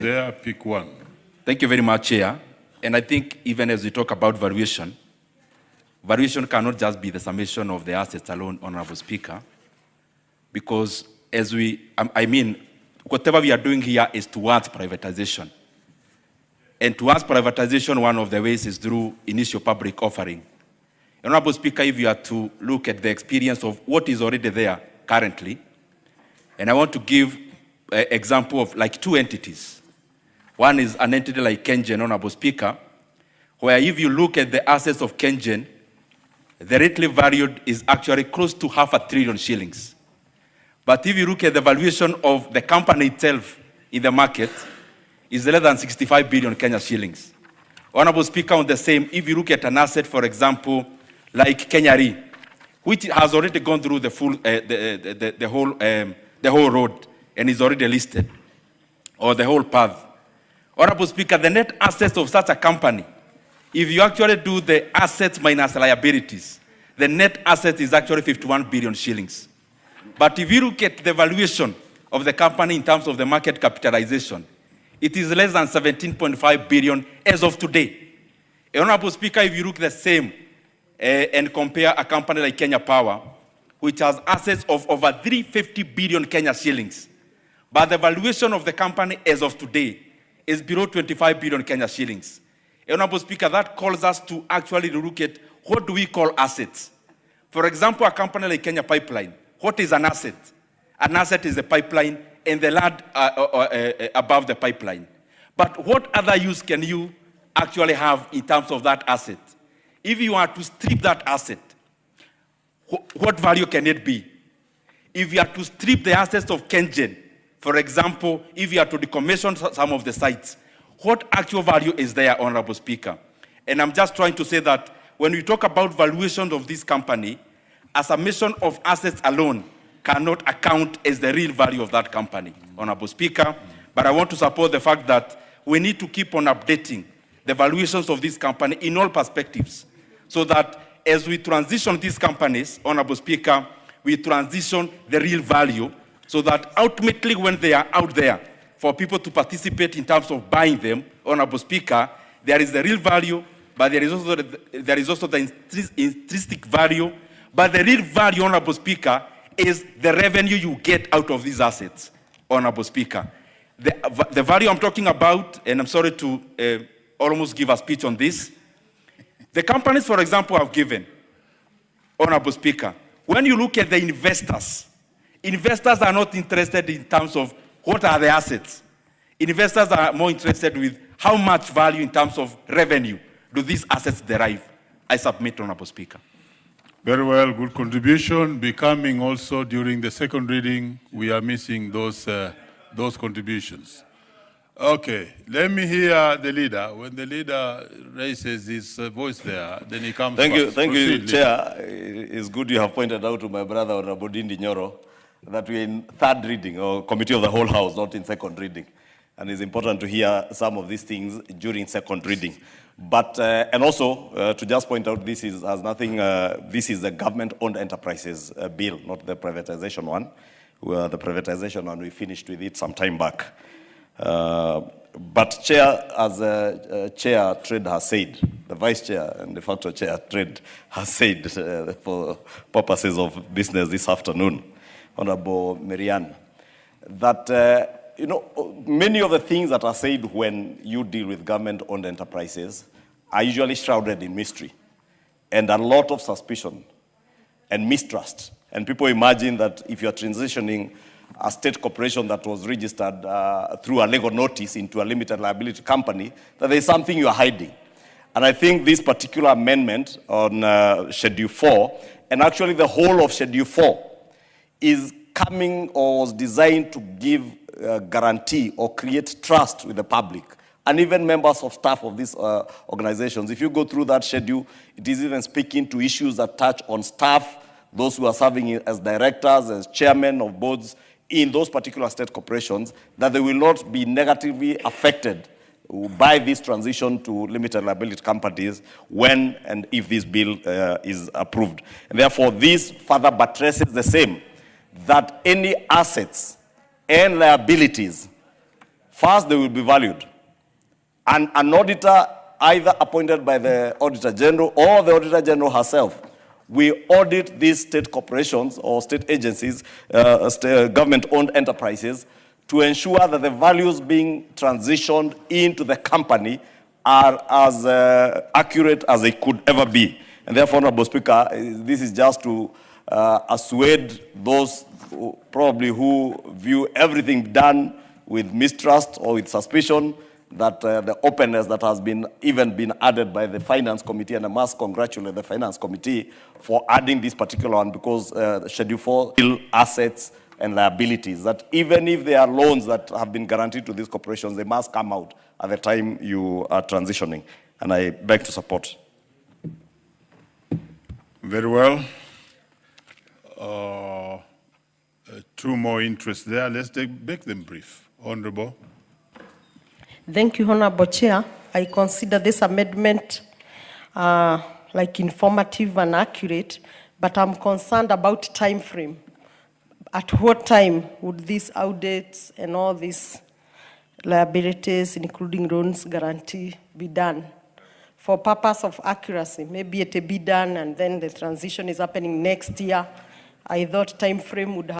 There, pick one. Thank you very much, Chair. And I think even as we talk about valuation, valuation cannot just be the summation of the assets alone, Honorable Speaker, because whatever we are doing here is towards privatization. And towards privatization, one of the ways is through initial public offering. Honorable Speaker, if you are to look at the experience of what is already there currently, and I want to give an example of like two entities. One is an entity like KenGen, Honorable Speaker, where if you look at the assets of KenGen, the rightly valued is actually close to 500 billion shillings. But if you look at the valuation of the company itself in the market, it's less than 65 billion Kenya shillings. Honorable Speaker, on the same, if you look at an asset, for example, like Kenya Re, which has already gone through the full, the whole road and is already listed, or the whole path. Honorable Speaker, the net assets of such a company, if you actually do the assets minus liabilities, the net asset is actually 51 billion shillings. But if you look at the valuation of the company in terms of the market capitalization, it is less than 17.5 billion as of today. Honorable Speaker, if you look the same and compare a company like Kenya Power, which has assets of over 350 billion Kenya shillings, but the valuation of the company as of today is below 25 billion Kenya shillings. Honorable Speaker, that calls us to actually look at what do we call assets. For example, a company like Kenya Pipeline, what is an asset? An asset is a pipeline and the land above the pipeline. But what other use can you actually have in terms of that asset? If you are to strip that asset, what value can it be? If you are to strip the assets of KenGen, for example, if you are to decommission some of the sites, what actual value is there, Honorable Speaker? And I'm just trying to say that when we talk about valuation of this company, a summation of assets alone cannot account as the real value of that company, Honorable Speaker. But I want to support the fact that we need to keep on updating the valuations of this company in all perspectives, so that as we transition these companies, Honorable Speaker, we transition the real value, so that ultimately when they are out there for people to participate in terms of buying them, Honorable Speaker, there is the real value, but there is also the intrinsic value. But the real value, Honorable Speaker, is the revenue you get out of these assets, Honorable Speaker. The value I'm talking about, and I'm sorry to almost give a speech on this, the companies, for example, I've given, Honorable Speaker, when you look at the investors, investors are not interested in terms of what are the assets. Investors are more interested with how much value in terms of revenue do these assets derive. I submit, Honorable Speaker. Very well, good contribution. Becoming also during the second reading, we are missing those contributions. Okay, let me hear the leader. When the leader raises his voice there, then he comes Thank first. you, Proceed, Chair. It's good you have pointed out to my brother, Honorable Ndindi Nyoro, that we're in third reading, or committee of the whole house, not in second reading. And it's important to hear some of these things during second reading. But, and also, to just point out, this is the government-owned enterprises bill, not the privatization one. The privatization one, we finished with it some time back. But Chair, as Chair Trade has said, the Vice Chair and de facto Chair Trade has said for purposes of business this afternoon, Honorable Marianne, that you know, many of the things that are said when you deal with government-owned enterprises are usually shrouded in mystery and a lot of suspicion and mistrust. And people imagine that if you're transitioning a state corporation that was registered through a legal notice into a limited liability company, that there's something you're hiding. And I think this particular amendment on Schedule 4, and actually the whole of Schedule 4, is coming or was designed to give guarantee or create trust with the public and even members of staff of these organizations. If you go through that schedule, it is even speaking to issues that touch on staff, those who are serving as directors, as chairmen of boards in those particular state corporations, that they will not be negatively affected by this transition to limited liability companies when and if this bill is approved. And therefore, this further buttresses the same, that any assets and liabilities First, they will be valued. And an auditor, either appointed by the Auditor General or the Auditor General herself, we audit these state corporations or state agencies, government-owned enterprises, to ensure that the values being transitioned into the company are as accurate as they could ever be. And therefore, Honorable Speaker, this is just to assuage those who view everything done with mistrust or with suspicion, that the openness that has been added by the Finance Committee, and I must congratulate the Finance Committee for adding this particular one, because Schedule 4 assets and liabilities, that even if there are loans that have been guaranteed to these corporations, they must come out at the time you are transitioning. And I beg to support. Very well. Two more interests there. Let's make them brief. Honorable. Thank you, Honorable Chair. I consider this amendment like informative and accurate, but I'm concerned about time frame. At what time would these audits and all these liabilities, including loans guarantee, be done? For purpose of accuracy, maybe it will be done and then the transition is happening next year. I thought time frame would have